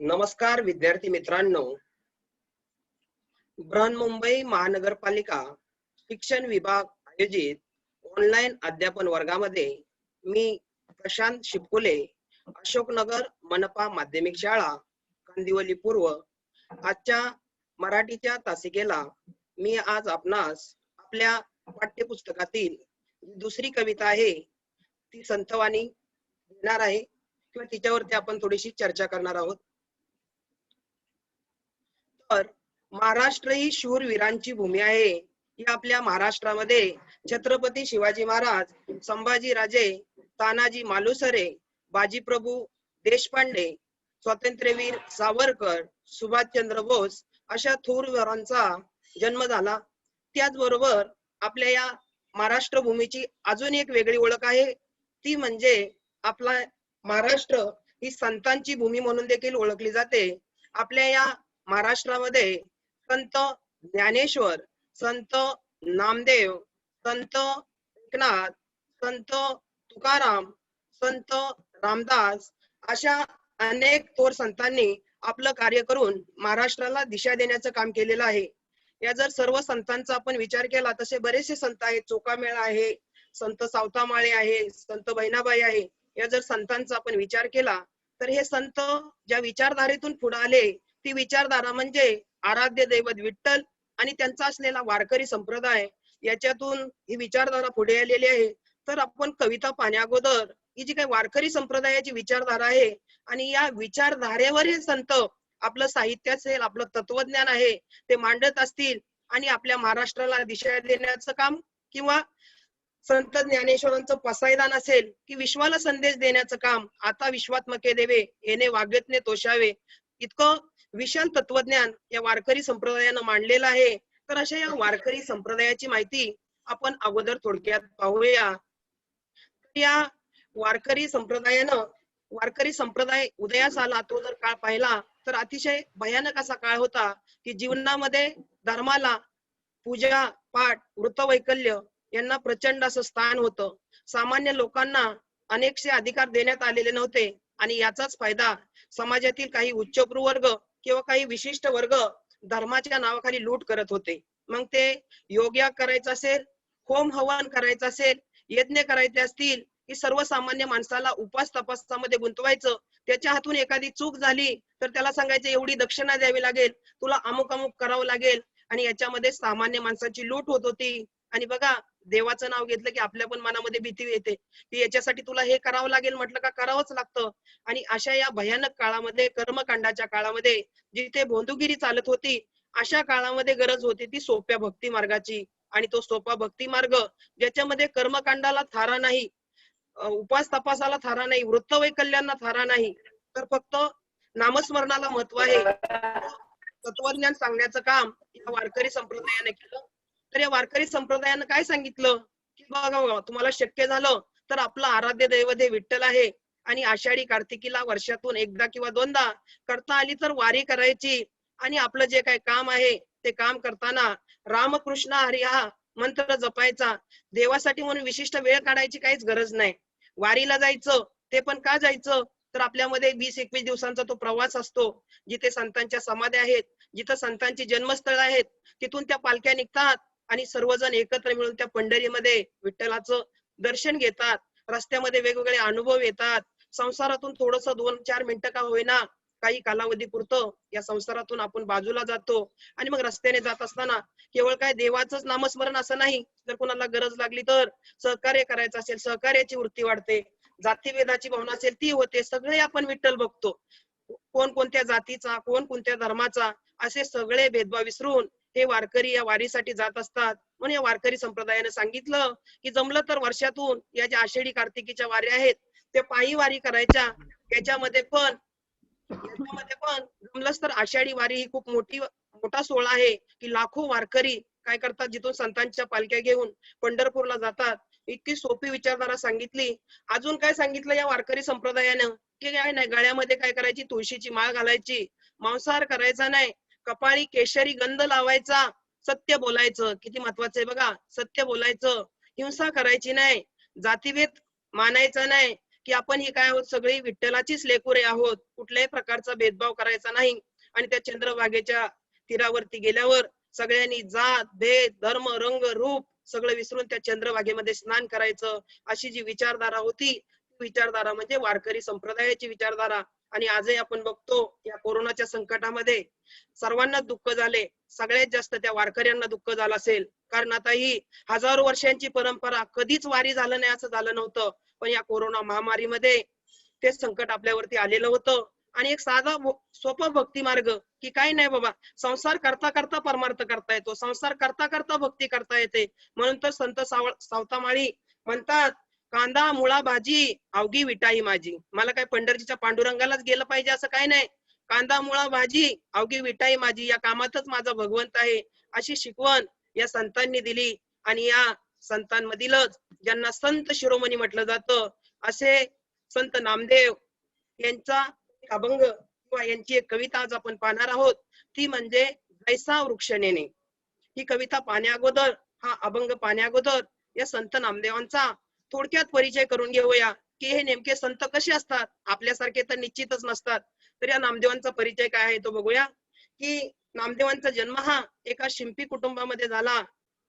नमस्कार विद्यार्थी मित्रांनो, बृहन्मुंबई महानगरपालिका शिक्षण विभाग आयोजित ऑनलाईन अध्यापन वर्गामध्ये मी प्रशांत शिपकुले, अशोकनगर मनपा माध्यमिक शाळा कांदिवली पूर्व, आजच्या मराठीच्या तासिकेला मी आज आपणास आपल्या पाठ्यपुस्तकातील दुसरी कविता आहे ती संतवाणी देणार आहे किंवा तिच्यावरती आपण थोडीशी चर्चा करणार आहोत. तर महाराष्ट्र ही शूरवीरांची भूमी आहे. ही आपल्या महाराष्ट्रामध्ये छत्रपती शिवाजी महाराज, संभाजी राजे, तानाजी मालुसरे, बाजीप्रभू देशपांडे, स्वातंत्र्यवीर सावरकर, सुभाषचंद्र बोस अशा थोर वीरांचा जन्म झाला. त्याचबरोबर आपल्या या महाराष्ट्र भूमीची अजून एक वेगळी ओळख आहे, ती म्हणजे आपला महाराष्ट्र ही संतांची भूमी म्हणून देखील ओळखली जाते. आपल्या या महाराष्ट्रामध्ये संत ज्ञानेश्वर, संत नामदेव, संत एकनाथ, संत तुकाराम, संत रामदास अशा अनेक थोर संतांनी आपलं कार्य करून महाराष्ट्राला दिशा देण्याचं काम केलेलं आहे. या जर सर्व संतांचा आपण विचार केला तसे बरेचसे संत आहेत. चोखामेळा आहे, संत सावतामाळे आहे, संत बहिणाबाई आहे. या जर संतांचा आपण विचार केला तर हे संत ज्या विचारधारेतून पुढे आले ती विचारधारा म्हणजे आराध्य दैवत विठ्ठल आणि त्यांचा असलेला वारकरी संप्रदाय, याच्यातून ही विचारधारा पुढे आलेली आहे. तर आपण कविता पाहण्या अगोदर ही जी काही वारकरी संप्रदायाची विचारधारा आहे आणि या विचारधारेवर हे संत आपलं साहित्य असेल, आपलं तत्वज्ञान आहे ते मांडत असतील आणि आपल्या महाराष्ट्राला दिशा देण्याचं काम किंवा संत ज्ञानेश्वरांचं पसायदान असेल की विश्वाला संदेश देण्याचं काम, आता विश्वात्मके देवे येणे वागतने तोषावे, इतकं विशाल तत्वज्ञान या वारकरी संप्रदायानं मांडलेलं आहे. तर अशा या वारकरी संप्रदायाची माहिती आपण अगोदर थोडक्यात पाहूया. या वारकरी संप्रदाय उदयास आला तो जर काळ पाहिला तर अतिशय भयानक असा काळ होता की जीवनामध्ये धर्माला, पूजा पाठ, वृत्तवैकल्य यांना प्रचंड असं स्थान होतं. सामान्य लोकांना अनेकसे अधिकार देण्यात आलेले नव्हते आणि याचाच फायदा समाजातील काही उच्चभ्रू वर्ग किंवा काही विशिष्ट वर्ग धर्माच्या नावाखाली लूट करत होते. मग ते योग्य करायचं असेल, होम हवन करायचं असेल, यज्ञ करायचे असतील की सर्वसामान्य माणसाला उपास तपासामध्ये गुंतवायचं. त्याच्या हातून एखादी चूक झाली तर त्याला सांगायचं एवढी दक्षिणा द्यावी लागेल, तुला अमुक अमुक करावं लागेल आणि याच्यामध्ये सामान्य माणसाची लूट होत होती. आणि बघा, देवाचं नाव घेतलं की आपल्या पण मनामध्ये भीती येते की याच्यासाठी तुला हे करावं लागेल, म्हटलं का करावंच लागतं. आणि अशा या भयानक काळामध्ये, कर्मकांडाच्या काळामध्ये जिथे भोंदूगिरी चालत होती, अशा काळामध्ये गरज होती ती सोप्या भक्ती मार्गाची. आणि तो सोपा भक्ती मार्ग ज्याच्यामध्ये कर्मकांडाला थारा नाही, उपास तपासाला थारा नाही, वृत्तवैकल्यांना थारा नाही, तर फक्त नामस्मरणाला महत्व आहे, तत्वज्ञान सांगण्याचं काम या वारकरी संप्रदायाने केलं. तर या वारकरी संप्रदायानं काय सांगितलं की बघा, तुम्हाला शक्य झालं तर आपलं आराध्य दैवत हे विठ्ठल आहे आणि आषाढी कार्तिकीला वर्षातून एकदा किंवा दोनदा करता आली तर वारी करायची आणि आपलं जे काही काम आहे ते काम करताना रामकृष्ण हरी हा मंत्र जपायचा. देवासाठी म्हणून विशिष्ट वेळ काढायची काहीच गरज नाही. वारीला जायचं, ते पण का जायचं तर आपल्यामध्ये 20-21 दिवसांचा तो प्रवास असतो, जिथे संतांच्या समाध्या आहेत, जिथे संतांची जन्मस्थळ आहेत, तिथून त्या पालख्या निघतात आणि सर्वजण एकत्र मिळून त्या पंढरीमध्ये विठ्ठलाचं दर्शन घेतात. रस्त्यामध्ये वेगवेगळे अनुभव येतात. संसारातून थोडस 2-4 मिनिटं का होईना, काही कालावधी पुरतं या संसारातून आपण बाजूला जातो आणि मग रस्त्याने जात असताना केवळ काय देवाचंच नामस्मरण असं नाही, जर कोणाला गरज लागली तर सहकार्य करायचं असेल, सहकार्याची वृत्ती वाढते, जातीभेदाची भावना असेल ती होते. सगळे आपण विठ्ठल बघतो, कोण कोणत्या जातीचा, कोण कोणत्या धर्माचा, असे सगळे भेदभाव विसरून हे वारकरी या वारीसाठी जात असतात. म्हणून या वारकरी संप्रदायाने सांगितलं की जमलं तर वर्षातून या ज्या आषाढी कार्तिकीच्या वाऱ्या आहेत ते पायी वारी करायच्या. याच्यामध्ये पण जमलंच तर आषाढी वारी ही खूप मोठा सोहळा आहे की लाखो वारकरी काय करतात, जिथून संतांच्या पालख्या घेऊन पंढरपूरला जातात. इतकी सोपी विचारधारा सांगितली. अजून काय सांगितलं या वारकरी संप्रदायानं की काय नाही, गळ्यामध्ये काय करायची, तुळशीची माळ घालायची, मांसाहार करायचा नाही, कपाळी केशरी गंध लावायचा, सत्य बोलायचं. किती महत्वाचं आहे बघा, सत्य बोलायचं, हिंसा करायची नाही, जातीभेद मानायचा नाही, की आपण ही काय आहोत, सगळी विठ्ठलाचीच लेकुरे आहोत, कुठल्याही प्रकारचा भेदभाव करायचा नाही. आणि त्या चंद्रभागेच्या तीरावरती गेल्यावर सगळ्यांनी जात भेद धर्म रंग रूप सगळं विसरून त्या चंद्रभागेमध्ये स्नान करायचं, अशी जी विचारधारा होती, विचारधारा म्हणजे वारकरी संप्रदायाची विचारधारा. आणि आजही आपण बघतो या कोरोनाच्या संकटामध्ये सर्वांना दुःख झाले, सगळ्यात जास्त त्या वारकऱ्यांना दुःख झालं असेल. कारण आता ही हजारो वर्षांची परंपरा, कधीच वारी झालं नाही असं झालं नव्हतं, पण या कोरोना महामारीमध्ये ते संकट आपल्यावरती आलेलं होतं. आणि एक साधा सोपा भक्ती मार्ग, की काही नाही बाबा, संसार करता करता परमार्थ करता येतो, संसार करता करता भक्ती करता येते. म्हणून तर संत सावतामाळी म्हणतात, कांदा मुळा भाजी अवघी विटाई माझी. मला काय पंढरजीच्या पांडुरंगालाच गेलं पाहिजे असं काही नाही. कांदा मुळा भाजी अवघी विटाई माझी, या कामातच माझा भगवंत आहे, अशी शिकवण या संतांनी दिली. आणि या संतांमधीलच ज्यांना संत शिरोमणी म्हटलं जातं, असे संत नामदेव यांचा अभंग किंवा यांची एक कविता आज आपण पाहणार आहोत. ती म्हणजे जैसा वृक्ष नेणे. ही कविता पाहण्या अगोदर, हा अभंग पाहण्या अगोदर या संत नामदेवांचा थोडक्यात परिचय करून घेऊया, की हे नेमके संत कसे असतात. आपल्यासारखे तर निश्चितच नसतात. तर या नामदेवांचा परिचय काय आहे तो बघूया. की नामदेवांचा जन्म हा एका शिंपी कुटुंबामध्ये झाला.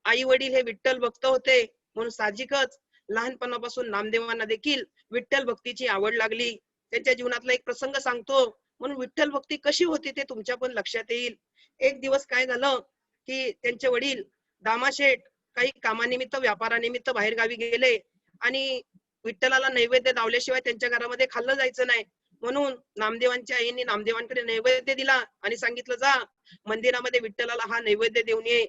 आई वडील हे विठ्ठल भक्त होते, म्हणून साहजिकच लहानपणापासून नामदेवांना देखील विठ्ठल भक्तीची आवड लागली. त्यांच्या जीवनातला एक प्रसंग सांगतो, म्हणून विठ्ठल भक्ती कशी होती ते तुमच्या पण लक्षात येईल. एक दिवस काय झालं, की त्यांचे वडील दामाशेठ काही कामानिमित्त व्यापारानिमित्त बाहेर गावी गेले आणि विठ्ठलाला नैवेद्य दावल्याशिवाय त्यांच्या घरामध्ये खाल्लं जायचं नाही. म्हणून नामदेवांच्या आईने नामदेवांकडे नैवेद्य दिला आणि सांगितलं, जा मंदिरामध्ये विठ्ठलाला हा नैवेद्य देऊन ये.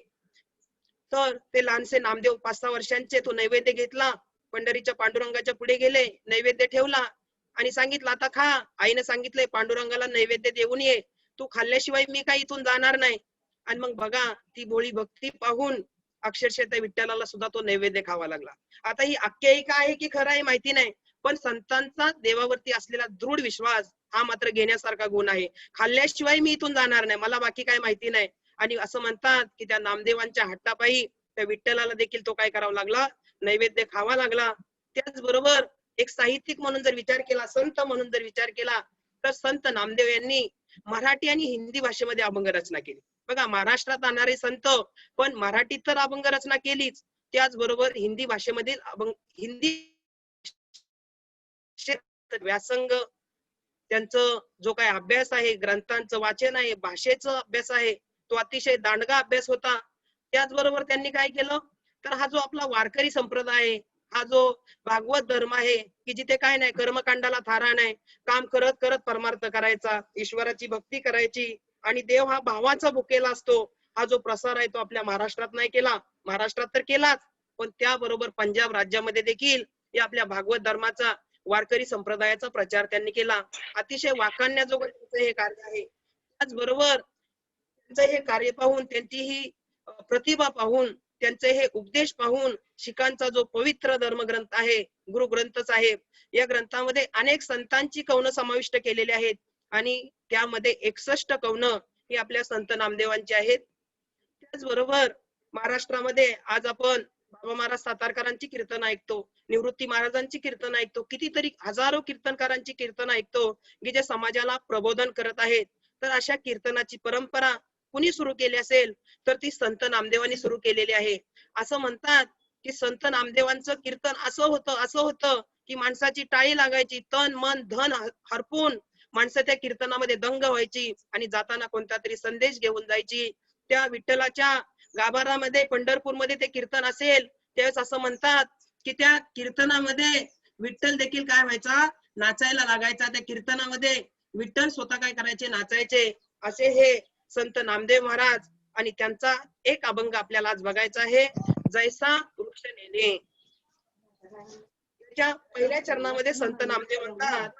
तर ते लहानसे नामदेव 5-6 वर्षांचे तो नैवेद्य घेतला, पंढरीच्या पांडुरंगाच्या पुढे गेले, नैवेद्य ठेवला आणि सांगितलं, आता खा. आईने सांगितलंय पांडुरंगाला नैवेद्य देऊन ये, तू खाल्ल्याशिवाय मी काही इथून जाणार नाही. आणि मग बघा, ती भोळी भक्ती पाहून अक्षरशः त्या विठ्ठलाला सुद्धा तो नैवेद्य खावा लागला. आता ही आख्यायिका आहे की खरं आहे माहिती नाही, पण संतांचा देवावरती असलेला दृढ विश्वास हा मात्र घेण्यासारखा गुण आहे. खाल्ल्याशिवाय मी इथून जाणार नाही, मला बाकी काय माहिती नाही. आणि असं म्हणतात की त्या नामदेवांच्या हट्टापायी त्या विठ्ठलाला देखील तो काय करावा लागला, नैवेद्य खावा लागला. त्याचबरोबर एक साहित्यिक म्हणून जर विचार केला, संत म्हणून जर विचार केला, तर संत नामदेव यांनी मराठी आणि हिंदी भाषेमध्ये अभंग रचना केली. बघा, महाराष्ट्रात आणणारे संत पण मराठीत तर अभंग रचना केलीच, त्याचबरोबर हिंदी भाषेमधील अभंग, हिंदी व्यासंग, त्यांचं जो काही अभ्यास आहे, ग्रंथांचं वाचन आहे, भाषेचा अभ्यास आहे, तो अतिशय दांडगा अभ्यास होता. त्याचबरोबर त्यांनी काय केलं, तर हा जो आपला वारकरी संप्रदाय आहे, हा जो भागवत धर्म आहे, की जिथे काय नाही, कर्मकांडाला थारा नाही, काम करत करत परमार्थ करायचा, ईश्वराची भक्ती करायची आणि देव हा भावाचा भुकेला असतो, हा जो प्रसार आहे तो आपल्या महाराष्ट्रात नाही केला. महाराष्ट्रात तर केलाच, पण त्याबरोबर पंजाब राज्यामध्ये देखील या आपल्या भागवत धर्माचा, वारकरी संप्रदायाचा प्रचार त्यांनी केला. अतिशय वाखाणण्याजोगं त्यांचं हे कार्य आहे. त्याचबरोबर त्यांचं हे कार्य पाहून, त्यांची ही प्रतिभा पाहून, त्यांचे हे उपदेश पाहून शिखांचा जो पवित्र धर्मग्रंथ आहे, गुरु ग्रंथ साहेब, या ग्रंथामध्ये अनेक संतांची कवनं समाविष्ट केलेली आहेत आणि त्यामध्ये 61 कवनं ही आपल्या संत नामदेवांची आहेत. त्याचबरोबर महाराष्ट्रामध्ये आज आपण बाबा महाराज सातारकरांची कीर्तन ऐकतो, निवृत्ती महाराजांची कीर्तन ऐकतो, कितीतरी हजारो कीर्तनकारांची कीर्तन ऐकतो की जे समाजाला प्रबोधन करत आहेत. तर अशा कीर्तनाची परंपरा कुणी सुरू केली असेल, तर ती संत नामदेवांनी सुरू केलेली आहे. असं म्हणतात की संत नामदेवांचं कीर्तन असं होतं की माणसाची टाळी लागायची, तन मन धन हरपून माणसं त्या कीर्तनामध्ये दंग व्हायची आणि जाताना कोणता तरी संदेश घेऊन जायची. त्या विठ्ठलाच्या गाभारामध्ये पंढरपूरमध्ये ते कीर्तन असेल त्यावेळेस असं म्हणतात की त्या कीर्तनामध्ये विठ्ठल देखील काय व्हायचा, नाचायला लागायचा. त्या कीर्तनामध्ये विठ्ठल स्वतः काय करायचे, नाचायचे. असे हे संत नामदेव महाराज, आणि त्यांचा एक अभंग आपल्याला आज बघायचा आहे, जैसा वृक्ष नेणे. त्याच्या पहिल्या चरणामध्ये संत नामदेव म्हणतात,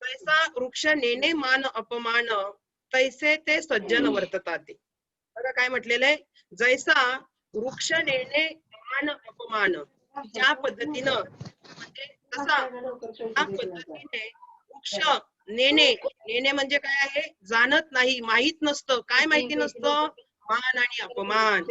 जैसा वृक्ष नेणे मान अपमान, तैसे ते सज्जन वर्ततात. बघा काय म्हटलेलं आहे, जैसा वृक्ष नेणे मान अपमान, ज्या पद्धतीनं म्हणजे तसा त्या पद्धतीने वृक्ष नेणे, नेणे म्हणजे काय आहे, जाणत नाही, माहित नसतं. काय माहिती नसतं, मान आणि अपमान.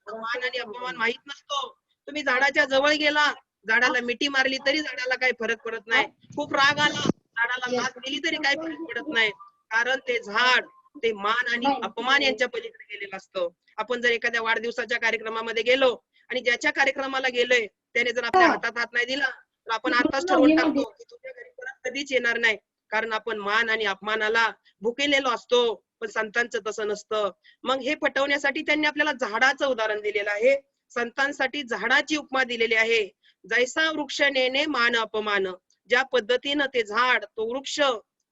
मान आणि अपमान माहित नसतो. तुम्ही झाडाच्या जवळ गेला झाडाला मिठी मारली तरी झाडाला काही फरक पडत नाही, खूप राग आला झाडाला लाथ दिली तरी काही फरक पडत नाही, कारण ते झाड ते मान आणि अपमान यांच्या पलीकडे गेलेलं असतं. आपण जर एखाद्या वाढदिवसाच्या कार्यक्रमामध्ये गेलो आणि ज्याच्या कार्यक्रमाला गेलोय त्याने जर आपल्या हातात हात नाही दिला तर आपण आताच ठरवून टाकतो की तुझ्या घरी परत कधीच येणार नाही, कारण आपण मान आणि अपमानाला भुकेलेलो असतो. पण संतांचं तसं नसतं. मग हे पटवण्यासाठी त्यांनी आपल्याला झाडाचं उदाहरण दिलेलं आहे, संतांसाठी झाडाची उपमा दिलेली आहे. जैसा वृक्ष नेणे मान अपमान, ज्या पद्धतीनं ते झाड तो वृक्ष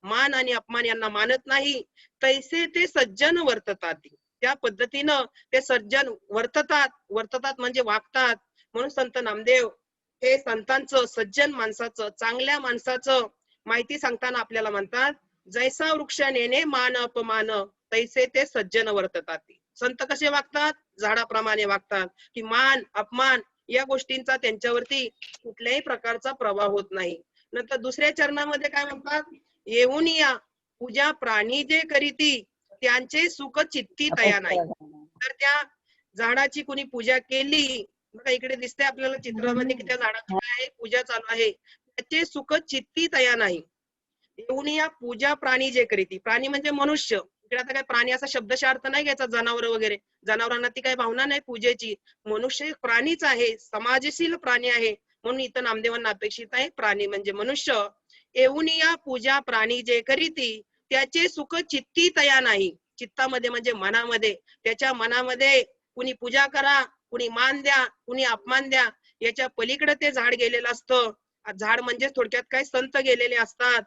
मान आणि अपमान यांना मानत नाही, तैसे ते सज्जन वर्ततात, त्या पद्धतीनं ते सज्जन वर्ततात म्हणजे वागतात. म्हणून संत नामदेव हे संतांचं, सज्जन माणसाचं, चांगल्या माणसाचं माहिती सांगताना आपल्याला म्हणतात, जैसा वृक्ष नेणे मान अपमान, तैसे ते सज्जन वर्ततात. संत कसे वागतात? झाडाप्रमाणे वागतात, की मान अपमान या गोष्टींचा त्यांच्यावरती कुठल्याही प्रकारचा प्रभाव होत नाही. नंतर दुसऱ्या चरणामध्ये काय म्हणतात, येऊन या पूजा प्राणी जे करीती, त्यांचे सुख चित्ती तया नाही. तर त्या झाडाची कुणी पूजा केली, बघा इकडे दिसते आपल्याला चित्रामध्ये की त्या झाडाची काय आहे, पूजा चालू आहे, त्याचे सुख चित्ती तया नाही. येऊन या पूजा प्राणी जे करीती, प्राणी म्हणजे मनुष्य, इकडे आता काय प्राणी असा शब्दशः अर्थ नाही घ्यायचा, जनावर वगैरे, जनावरांना ती काही भावना नाही पूजेची, मनुष्य प्राणीच आहे, समाजशील प्राणी आहे, म्हणून इथं नामदेवांना अपेक्षित आहे प्राणी म्हणजे मनुष्य. येऊन या पूजा प्राणी जे करीती, त्याचे सुख चित्ती तया नाही, चित्तामध्ये म्हणजे मनामध्ये, त्याच्या मनामध्ये कुणी पूजा करा, कुणी मान द्या, कुणी अपमान द्या, याच्या पलीकडे ते झाड गेलेलं असतं. झाड म्हणजे थोडक्यात काय, संत गेलेले असतात.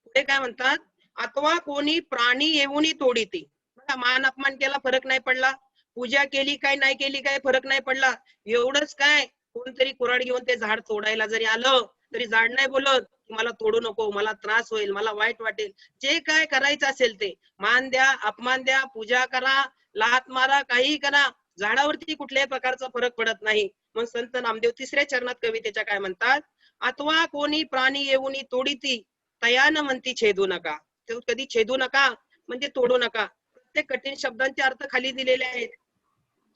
पुढे काय म्हणतात, अथवा कोणी प्राणी येऊनी तोडीती, बघा मान अपमान केला फरक नाही पडला, पूजा केली काय नाही केली काय फरक नाही पडला, एवढंच काय कोणतरी कुऱ्हाड घेऊन ते झाड तोडायला जरी आलं तरी झाड नाही बोलत मला तोडू नको, मला त्रास होईल, मला वाईट वाटेल, जे काय करायचं असेल ते, मान द्या, अपमान द्या, पूजा करा, लात मारा, काही करा, झाडावरती कुठल्याही प्रकारचा फरक पडत नाही. मग संत नामदेव तिसऱ्या चरणात कवितेच्या काय म्हणतात, अथवा कोणी प्राणी येऊनी तोडीती, तयान म्हणती छेदू नका, कधी छेदू नका म्हणजे तोडू नका. प्रत्येक कठीण शब्दांचे अर्थ खाली दिलेले आहेत,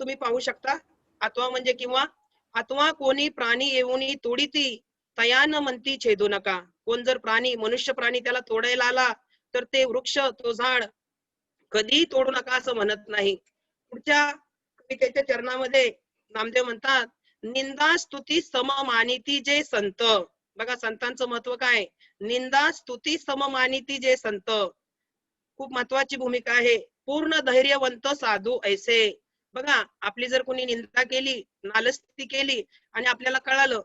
तुम्ही पाहू शकता. अथवा म्हणजे किंवा, अथवा कोणी प्राणी येऊनी तोडीती, तयान म्हणती छेदू नका, कोण जर प्राणी मनुष्य प्राणी त्याला तोडायला आला तर ते वृक्ष तो झाड कधी तोडू नका असं म्हणत नाही. पुढच्या कवितेच्या चरणामध्ये नामदेव म्हणतात, निंदा स्तुती सम मानिती जे संत, बघा संतांचं महत्व काय, निंदा स्तुती सम मानिती जे संत, खूप महत्वाची भूमिका आहे. पूर्ण धैर्यवंत साधू ऐसे, बघा आपली जर कोणी निंदा केली, नालस्ती केली आणि आपल्याला कळालं,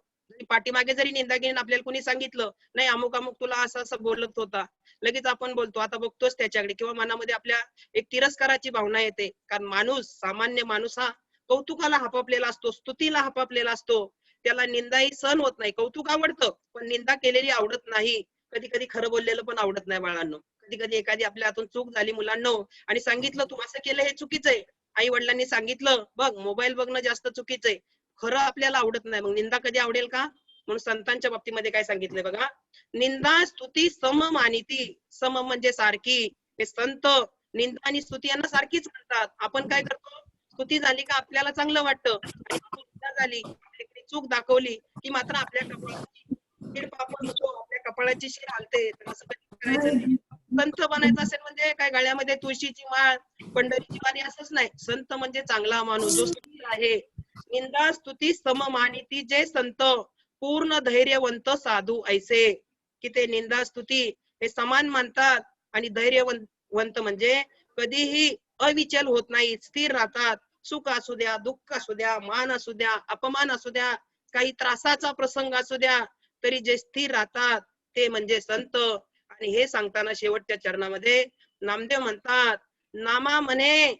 पाठीमागे जरी निंदा केली आपल्याला कोणी सांगितलं नाही अमुक अमुक तुला असं असं बोलत होता, लगेच आपण बोलतो आता बघतोच त्याच्याकडे, किंवा मनामध्ये आपल्या एक तिरस्काराची भावना येते, कारण माणूस, सामान्य माणूस हा कौतुकाला हापापलेला असतो, स्तुतीला हापापलेला असतो, त्याला निंदाही सहन होत नाही. कौतुक आवडतं पण निंदा केलेली आवडत नाही, कधी कधी खरं बोललेलं पण आवडत नाही बाळांनो. कधी कधी एखादी आपल्या हातून चूक झाली मुलांना आणि सांगितलं तू असं केलं हे चुकीचं आहे, आई वडिलांनी सांगितलं बघ मोबाईल बघणं जास्त चुकीचं आहे, खरं आपल्याला आवडत नाही, मग निंदा कधी आवडेल का? म्हणून संतांच्या बाबतीमध्ये काय सांगितलंय बघा, निंदा स्तुती सम मानिती, सम म्हणजे सारखी, हे संत निंदा आणि स्तुती यांना सारखीच म्हणतात. आपण काय करतो, स्तुती झाली का आपल्याला चांगलं वाटतं, आणि निंदा झाली, आपल्याकडे चूक दाखवली की मात्र आपल्या कपाळाची शीर पापड होतो, आपल्या कपाळाची शीर हालते, तर असं कधी करायचं नाही. संत बनायचं असेल म्हणजे काय गळ्यामध्ये तुळशीची माळ, पंढरीची वारी असंच नाही, संत म्हणजे चांगला माणूस जो स्थिर आहे. निंदा स्तुती सम मानिती जे संत, पूर्ण धैर्यवंत साधू ऐसे, कि ते निंदा स्तुती हे समान मानतात, आणि धैर्यवंत म्हणजे कधीही अविचल होत नाही, स्थिर राहतात. सुख असू द्या, दुःख असू द्या, मान असू द्या, अपमान असू द्या, काही त्रासाचा प्रसंग असू द्या, तरी जे स्थिर राहतात ते म्हणजे संत. आणि हे सांगताना शेवटच्या चरणामध्ये नामदेव म्हणतात, नामा म्हणे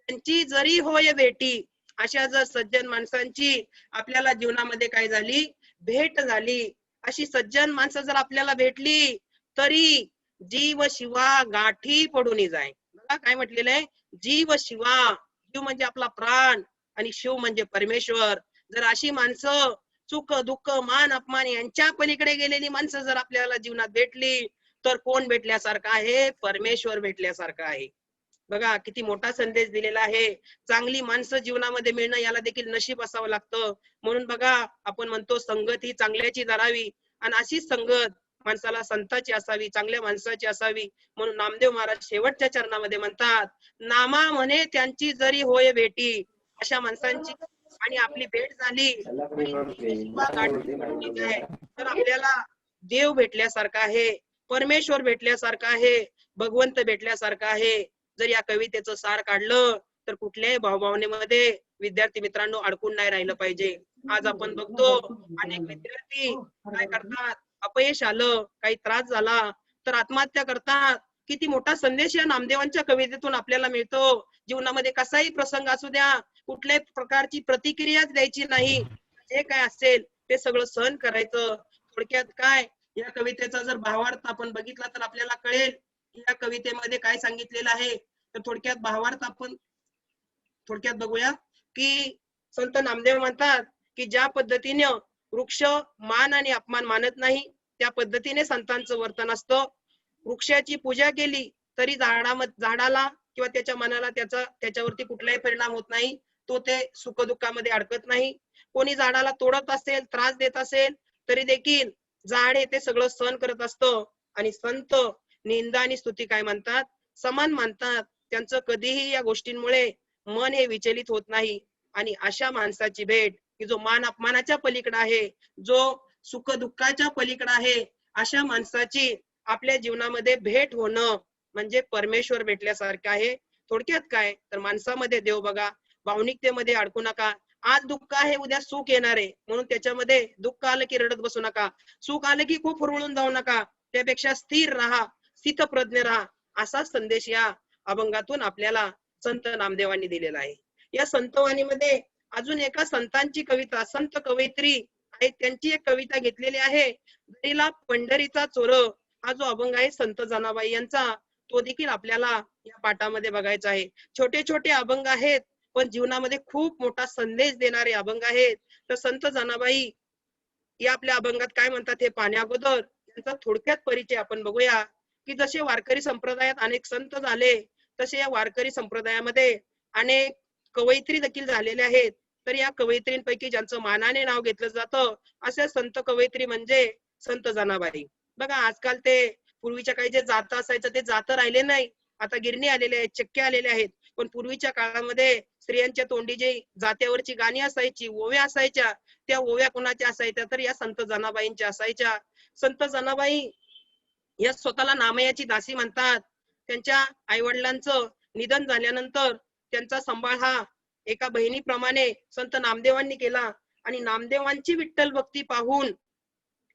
त्यांची जरी होय भेटी, अशा जर सज्जन माणसांची आपल्याला जीवनामध्ये काय झाली, भेट झाली, अशी सज्जन माणसं जर आपल्याला भेटली तरी जीव शिवा गाठी पडून जाय. बघा काय म्हटलेलं आहे, जीव शिवा, जीव म्हणजे आपला प्राण आणि शिव म्हणजे परमेश्वर. जर अशी माणसं सुख दुःख मान अपमान यांच्या पलीकडे गेलेली माणसं जर आपल्याला जीवनात भेटली तर कोण भेटल्यासारखं आहे, परमेश्वर भेटल्यासारखं आहे. बघा किती मोठा संदेश दिलेला आहे. चांगली माणसं जीवनामध्ये मिळणं याला देखील नशीब असावं लागतं. म्हणून बघा आपण म्हणतो संगत ही चांगल्याची धरावी, आणि अशीच संगत माणसाला संताची असावी, चांगल्या माणसाची असावी. म्हणून नामदेव महाराज शेवटच्या चरणामध्ये म्हणतात, नामा म्हणे त्यांची जरी होय भेटी. अशा माणसांची आणि आपली भेट झाली आणि ती नशिबा गाठली आहे, तर आपल्याला देव भेटल्यासारखा आहे, परमेश्वर भेटल्यासारखा आहे, भगवंत भेटल्यासारखा आहे. जर या कवितेचं सार काढलं तर कुठल्याही भावभावनेमध्ये विद्यार्थी मित्रांनो अडकून नाही राहिलं पाहिजे. आज आपण बघतो अनेक विद्यार्थी काय करतात, अपयश आलं, काही त्रास झाला तर आत्महत्या करतात. किती मोठा संदेश या नामदेवांच्या कवितेतून आपल्याला मिळतो. जीवनामध्ये कसाही प्रसंग असू द्या, कुठल्याही प्रकारची प्रतिक्रिया द्यायची नाही, जे काय असेल ते सगळं सहन करायचं. थोडक्यात काय, या कवितेचा जर भावार्थ आपण बघितला तर आपल्याला कळेल या कवितेमध्ये काय सांगितलेलं आहे. तर थोडक्यात भावार्थ आपण थोडक्यात बघूया की संत नामदेव म्हणतात की ज्या पद्धतीने वृक्ष मान आणि अपमान मानत नाही, त्या पद्धतीने संतांचं वर्तन असतं. वृक्षाची पूजा केली तरी झाडाला किंवा त्याच्या मनाला त्याच्यावरती कुठलाही परिणाम होत नाही, तो ते सुखदुःखामध्ये अडकत नाही. कोणी झाडाला तोडत असेल, त्रास देत असेल तरी देखील झाड हे ते सगळं सहन करत असतं. आणि संत निंदा आणि स्तुती काय म्हणतात, समान मानतात. त्यांचं कधीही या गोष्टींमुळे मन हे विचलित होत नाही. आणि अशा माणसाची भेट की जो मान अपमानाच्या पलीकडे आहे, जो सुख दुःखाच्या पलीकडे आहे, अशा माणसाची आपल्या जीवनामध्ये भेट होणं म्हणजे परमेश्वर भेटल्यासारखं आहे. थोडक्यात काय तर माणसामध्ये देव बघा, भावनिकतेमध्ये अडकू नका. आज दुःख आहे, उद्या सुख येणार आहे, म्हणून त्याच्यामध्ये दुःख आलं की रडत बसू नका, सुख आलं की खूप हुरळून जाऊ नका. त्यापेक्षा स्थिर राहा, स्थितप्रज्ञ राहा, असा संदेश या अभंगातून आपल्याला संत नामदेवांनी दिलेला आहे. या संतवाणीमध्ये अजून एका संतांची कविता, संत कवयित्री आहे, त्यांची एक कविता घेतलेली आहे, दरीला पंढरीचा चोर. हा जो अभंग आहे संत जनाबाई यांचा, तो देखील आपल्याला या पाठामध्ये बघायचा आहे. छोटे छोटे अभंग आहेत पण जीवनामध्ये खूप मोठा संदेश देणारे अभंग आहेत. तर संत जनाबाई या आपल्या अभंगात काय म्हणतात हे पाहण्या अगोदर यांचा थोडक्यात परिचय आपण बघूया. की जसे वारकरी संप्रदायात अनेक संत झाले, तसे या वारकरी संप्रदायामध्ये अनेक कवयित्री देखील झालेले आहेत. तर या कवयित्रींपैकी ज्यांचं मानाने नाव घेतलं जातं असे संत कवयित्री म्हणजे संत जनाबाई. बघा आजकाल ते पूर्वीच्या काही जे जात असायचं ते जात राहिले नाही, आता गिरणी आलेले आहेत, चक्क्या आलेले आहेत. पण पूर्वीच्या काळामध्ये स्त्रियांच्या तोंडी जे जात्यावरची गाणी असायची, ओव्या असायच्या, त्या ओव्या कोणाच्या असायच्या तर या संत जनाबाईंच्या असायच्या. संत जनाबाई या स्वतःला नामयाची दासी म्हणतात. त्यांच्या आई वडिलांचं निधन झाल्यानंतर त्यांचा सांभाळ हा एका बहिणीप्रमाणे संत नामदेवांनी केला. आणि नामदेवांची विठ्ठल भक्ती पाहून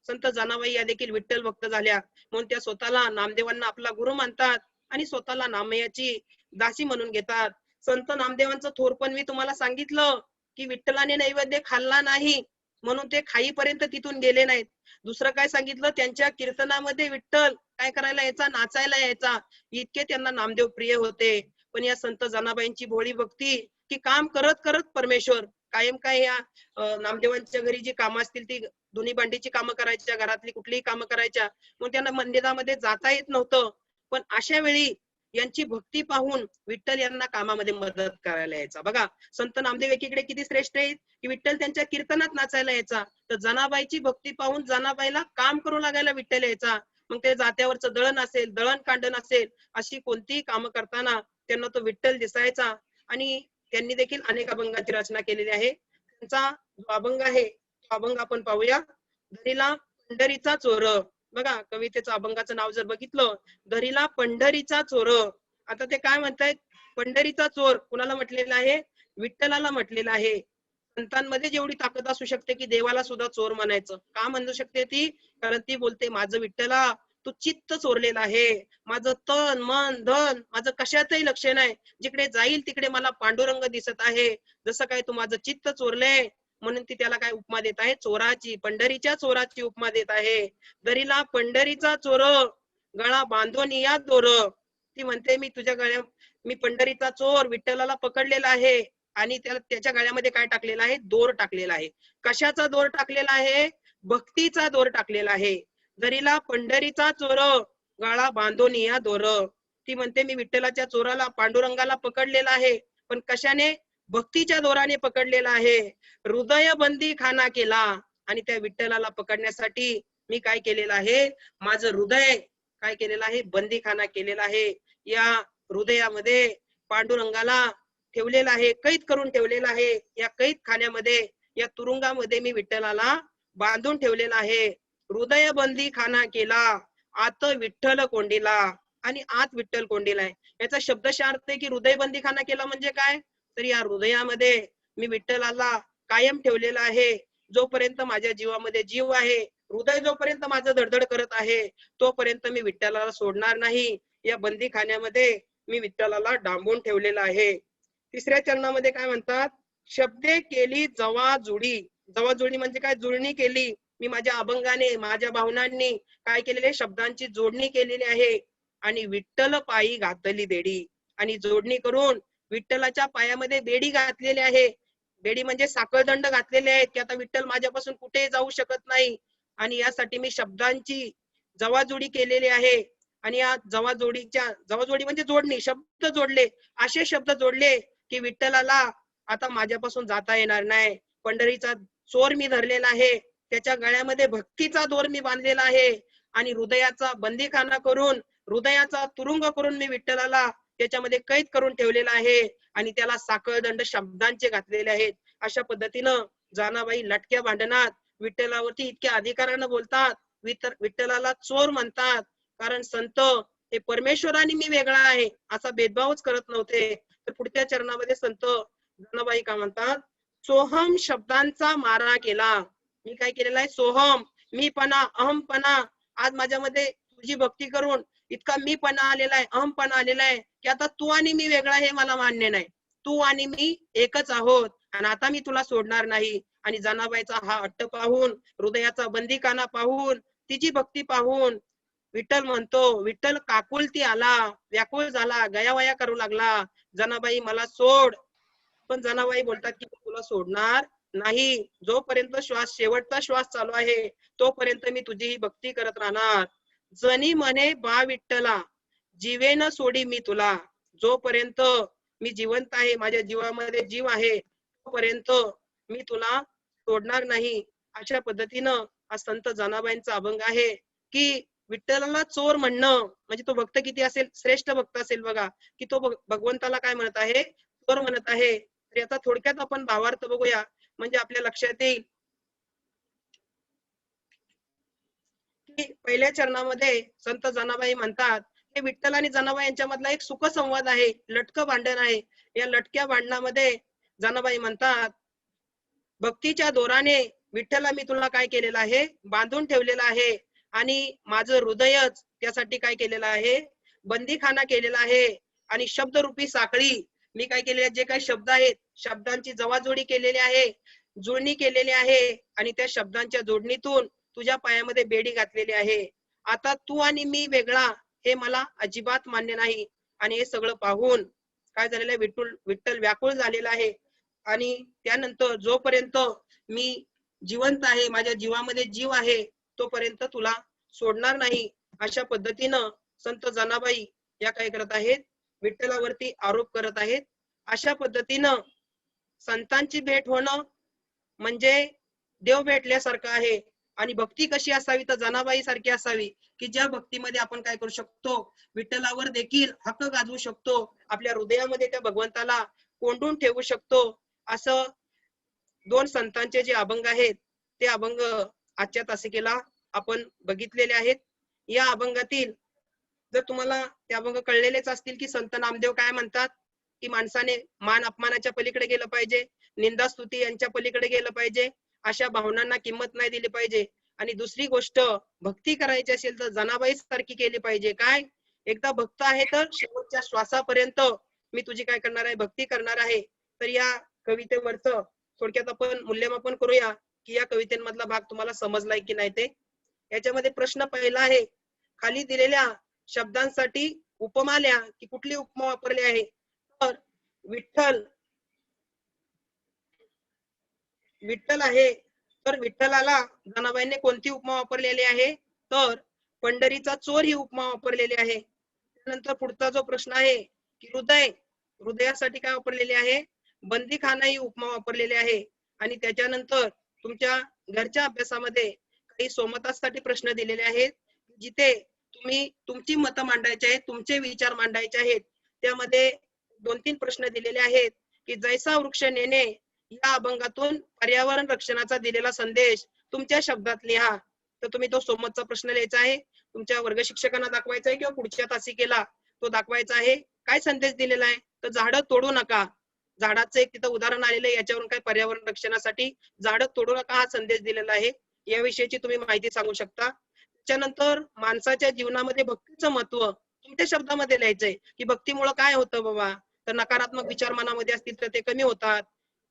संत जनाबाई या देखील विठ्ठल भक्त झाल्या. म्हणून त्या स्वतःला नामदेवांना आपला गुरु मानतात आणि स्वतःला नामयाची दासी म्हणून घेतात. संत नामदेवांचं थोरपण मी तुम्हाला सांगितलं की विठ्ठलाने नैवेद्य खाल्ला नाही म्हणून ते खाईपर्यंत तिथून गेले नाहीत. दुसरं काय सांगितलं, त्यांच्या कीर्तनामध्ये विठ्ठल काय करायला यायचा, नाचायला यायचा, इतके त्यांना नामदेव प्रिय होते. पण या संत जनाबाईंची भोळी भक्ती की काम करत करत परमेश्वर कायम काय या नामदेवांच्या घरी जी कामं असतील ती दोन्ही भांडीची कामं करायच्या, घरातली कुठलीही कामं करायच्या, मग त्यांना मंदिरामध्ये जाता येत नव्हतं. पण अशा वेळी यांची भक्ती पाहून विठ्ठल यांना कामामध्ये मदत करायला यायचा. बघा संत नामदेव एकीकडे किती श्रेष्ठ आहेत की विठ्ठल त्यांच्या कीर्तनात नाचायला यायचा, तर जनाबाईची भक्ती पाहून जनाबाईला काम करू लागायला विठ्ठल यायचा. मग ते जात्यावरचं दळण असेल, दळण कांडण असेल, अशी कोणतीही कामं करताना त्यांना तो विठ्ठल दिसायचा. आणि त्यांनी देखील अनेक अभंगाची रचना केलेली आहे. त्यांचा जो अभंग आहे तो अभंग आपण पाहूया, दरीला पंढरीचा चोर. बघा कवितेचं अभंगाचं नाव जर बघितलं, दरीला पंढरीचा चोर. आता ते काय म्हणतायत, पंढरीचा चोर कुणाला म्हटलेला आहे, विठ्ठलाला म्हटलेला आहे. संतांमध्ये जेवढी ताकद असू शकते की देवाला सुद्धा चोर म्हणायचं, का म्हणू शकते ती, कारण ती बोलते माझं विठ्ठला तू चित्त चोरलेला आहे, माझं तन मन धन माझं कशातही लक्ष नाही, जिकडे जाईल तिकडे मला पांडुरंग दिसत आहे, जसं काय तू माझं चित्त चोरले. म्हणून ती त्याला काय उपमा देत आहे, चोराची, पंढरीच्या चोराची उपमा देत आहे. दरीला पंढरीचा चोर, गळा बांधून या दोर. ती म्हणते मी पंढरीचा चोर विठ्ठलाला पकडलेला आहे आणि त्याच्या गळ्यामध्ये काय टाकलेला आहे, दोर टाकलेला आहे. कशाचा दोर टाकलेला आहे, भक्तीचा दोर टाकलेला आहे. दरीला पंढरीचा चोर, गळा बांधून या दोर. ती म्हणते मी विठ्ठलाच्या चोराला पांडुरंगाला पकडलेला आहे, पण कशाने? भक्तीच्या दोराने पकडलेला आहे. हृदय बंदी खाना केला. आणि त्या विठ्ठलाला पकडण्यासाठी मी काय केलेलं आहे? माझं हृदय काय केलेलं आहे? बंदीखाना केलेला आहे. या हृदयामध्ये पांडुरंगाला ठेवलेला आहे, कैद करून ठेवलेला आहे. या कैद खान्यामध्ये, या तुरुंगामध्ये मी विठ्ठलाला बांधून ठेवलेला आहे. हृदय बंदी खाना केला, आत विठ्ठल कोंडीला. आणि आत विठ्ठल कोंडीला. याचा शब्दशः अर्थ आहे की हृदयबंदी खाना केला म्हणजे काय? तर या हृदयामध्ये मी विठ्ठलाला कायम ठेवलेला आहे. जोपर्यंत माझ्या जीवामध्ये जीव आहे, हृदय जोपर्यंत माझं धडधड करत आहे, तोपर्यंत मी विठ्ठलाला सोडणार नाही. या बंदीखान्यामध्ये मी विठ्ठलाला डांबून ठेवलेला आहे. तिसऱ्या चरणामध्ये काय म्हणतात? शब्दे केली जवाजुडी. जवाजुडी म्हणजे काय? जुळणी केली. मी माझ्या अभंगाने, माझ्या भावनांनी काय केलेले? शब्दांची जोडणी केलेली आहे. आणि विठ्ठल पायी घातली बेडी. आणि जोडणी करून विठ्ठलाच्या पायामध्ये बेडी घातलेली आहे. बेडी म्हणजे साखळदंड घातलेले आहेत की आता विठ्ठल माझ्यापासून कुठेही जाऊ शकत नाही. आणि यासाठी मी शब्दांची जवाजोडी केलेली आहे. आणि या जवाजोडी म्हणजे जोडणी, शब्द जोडले, असे शब्द जोडले की विठ्ठलाला आता माझ्यापासून जाता येणार नाही. पंढरीचा चोर मी धरलेला आहे, त्याच्या गळ्यामध्ये भक्तीचा दोर मी बांधलेला आहे. आणि हृदयाचा बंदीखाना करून, हृदयाचा तुरुंग करून मी विठ्ठलाला त्याच्यामध्ये कैद करून ठेवलेला आहे. आणि त्याला साखळदंड शब्दांचे घातलेले आहेत. अशा पद्धतीनं जानाबाई लटक्या भांडणात विठ्ठलावरती इतक्या अधिकारानं बोलतात. विठ्ठलाला चोर म्हणतात. कारण संत हे परमेश्वराने मी वेगळा आहे असा भेदभावच करत नव्हते. तर पुढच्या चरणामध्ये संत जानाबाई काय म्हणतात? सोहम शब्दांचा मारा केला. मी काय केलेला आहे? सोहम, मीपणा, अहमपणा. आज माझ्यामध्ये तुझी भक्ती करून इतका मीपणा आलेला आहे, अहमपणा आलेला आहे की आता तू आणि मी वेगळा हे मला मान्य नाही. तू आणि मी एकच आहोत आणि आता मी तुला सोडणार नाही. आणि जनाबाईचा हा हट्ट पाहून, हृदयाचा बंदीखाना पाहून, तिची भक्ती पाहून विठ्ठल म्हणतो, विठ्ठल काकुलती आला, व्याकुळ झाला, गयावया करू लागला, जनाबाई मला सोड. पण जनाबाई बोलतात की तुला सोडणार नाही. जोपर्यंत श्वास, शेवटचा श्वास चालू आहे, तोपर्यंत मी तुझी ही भक्ती करत राहणार. जनी म्हणे बा विठ्ठला, जीवेन सोडी मी तुला. जोपर्यंत मी जिवंत आहे, माझ्या जीवामध्ये जीव आहे, तोपर्यंत मी तुला सोडणार नाही. अशा पद्धतीनं हा संत जनाबाईंचा अभंग आहे की विठ्ठलाला चोर म्हणणं म्हणजे तो भक्त किती असेल, श्रेष्ठ भक्त असेल बघा, की तो भगवंताला काय म्हणत आहे? चोर म्हणत आहे. तर याचा थोडक्यात आपण भावार्थ बघूया, म्हणजे आपल्या लक्षात येईल की पहिल्या चरणामध्ये संत जनाबाई म्हणतात की विठ्ठल आणि जनाबाई यांच्यामधला एक सुखसंवाद आहे, लटकं भांडण आहे. या लटक्या भांडणामध्ये जनाबाई म्हणतात, भक्तीच्या दोराने विठ्ठला मी तुला काय केलेलं आहे? बांधून ठेवलेलं आहे. आणि माझं हृदयच त्यासाठी काय केलेलं आहे? बंदीखाना केलेला आहे. आणि शब्दरूपी साखळी मी काय केलेले, जे काही शब्द आहेत, शब्दांची जवाजोडी केलेली आहे, जुळणी केलेली आहे. आणि त्या शब्दांच्या जोडणीतून तुझ्या पायामध्ये बेडी घातलेली आहे. आता तू आणि मी वेगळा हे मला अजिबात मान्य नाही. आणि हे सगळं पाहून काय झालेलं आहे? विठ्ठल व्याकुळ झालेला आहे. आणि त्यानंतर जोपर्यंत मी जिवंत आहे, माझ्या जीवामध्ये जीव आहे, तोपर्यंत तुला सोडणार नाही. अशा पद्धतीनं संत जनाबाई या काय करत आहेत? विठ्ठलावरती आरोप करत आहेत. अशा पद्धतीनं संतांची भेट होणं म्हणजे देव भेटल्यासारखं आहे. आणि भक्ती कशी असावी? तर जनाबाई सारखी असावी की ज्या भक्तीमध्ये आपण काय करू शकतो? विठ्ठलावर देखील हक्क गाजवू शकतो, आपल्या हृदयामध्ये त्या भगवंताला कोंडून ठेवू शकतो. असं दोन संतांचे जे अभंग आहेत, ते अभंग आजच्या तासिकेला आपण बघितलेले आहेत. या अभंगातील जर तुम्हाला ते अभंग कळलेलेच असतील की संत नामदेव काय म्हणतात की माणसाने मान अपमानाच्या पलीकडे गेलं पाहिजे, निंदा स्तुती यांच्या पलीकडे गेलं पाहिजे, अशा भावनांना किंमत नाही दिली पाहिजे. आणि दुसरी गोष्ट, भक्ती करायची असेल तर जनाबाई सारखी केली पाहिजे. काय? एकदा भक्त आहे तर शेवटच्या श्वासापर्यंत मी तुझी काय करणार आहे? भक्ती करणार आहे. तर या कवितेवरचं थोडक्यात आपण मूल्यमापन करूया की या कवितेमधला भाग तुम्हाला समजलाय की नाही ते. याच्यामध्ये प्रश्न पहिला आहे, खाली दिलेल्या शब्दांसाठी उपमा लिहा की कुठली उपमा वापरली आहे? तर विठ्ठल आहे, तर विठ्ठलाला जनाबाईंनी कोणती उपमा वापरलेली आहे? तर पंढरीचा चोर ही उपमा वापरलेली आहे. त्यानंतर पुढचा जो प्रश्न आहे की हृदयासाठी काय वापरलेले आहे, बंदीखाना ही उपमा वापरलेली आहे. आणि त्याच्यानंतर तुमच्या घरच्या अभ्यासामध्ये काही सोमतासाठी प्रश्न दिलेले आहेत, जिथे तुम्ही तुमची मतं मांडायची आहेत, तुमचे विचार मांडायचे आहेत. त्यामध्ये 2-3 प्रश्न दिलेले आहेत की जैसा वृक्ष नेणे या अभंगातून पर्यावरण रक्षणाचा दिलेला संदेश तुमच्या शब्दात लिहा. तर तुम्ही तो सोमतचा प्रश्न लिहायचा आहे, तुमच्या वर्ग शिक्षकांना दाखवायचा आहे किंवा पुढच्या तासिकेला तो दाखवायचा आहे. काय संदेश दिलेला आहे, तर झाडं तोडू नका. झाडाचं एक तिथं उदाहरण आलेलं आहे, याच्यावरून काय पर्यावरण रक्षणासाठी झाडं तोडू नका हा संदेश दिलेला आहे. याविषयीची तुम्ही माहिती सांगू शकता. त्याच्यानंतर माणसाच्या जीवनामध्ये भक्तीचं महत्व तुमच्या शब्दामध्ये लिहायचंय की भक्तीमुळे काय होतं बाबा, तर नकारात्मक विचार मनामध्ये असतील तर ते कमी होतात.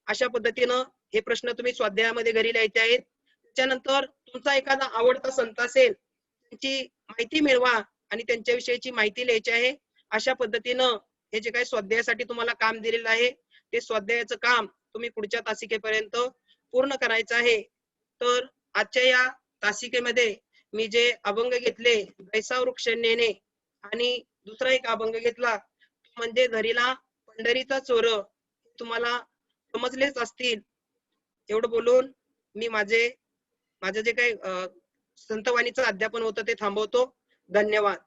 अशा पद्धतीनं हे प्रश्न तुम्ही स्वाध्यायामध्ये घरी लिहायचे आहेत. त्याच्यानंतर तुमचा एखादा आवडता संत असेल, त्यांची माहिती मिळवा आणि त्यांच्याविषयीची माहिती लिहायची आहे. अशा पद्धतीनं हे जे काही स्वाध्यायासाठी तुम्हाला काम दिलेलं आहे, ते स्वाध्यायाचं काम तुम्ही पुढच्या तासिकेपर्यंत पूर्ण करायचं आहे. तर आजच्या या तासिकेमध्ये मी जे अभंग घेतले, जैसा वृक्ष नेणे आणि दुसरा एक अभंग घेतला तो म्हणजे घरीला पंढरीचा चोर, तुम्हाला समजलेच असतील. एवढं बोलून मी माझं जे काही संतवाणीचं अध्यापन होतं ते थांबवतो. धन्यवाद.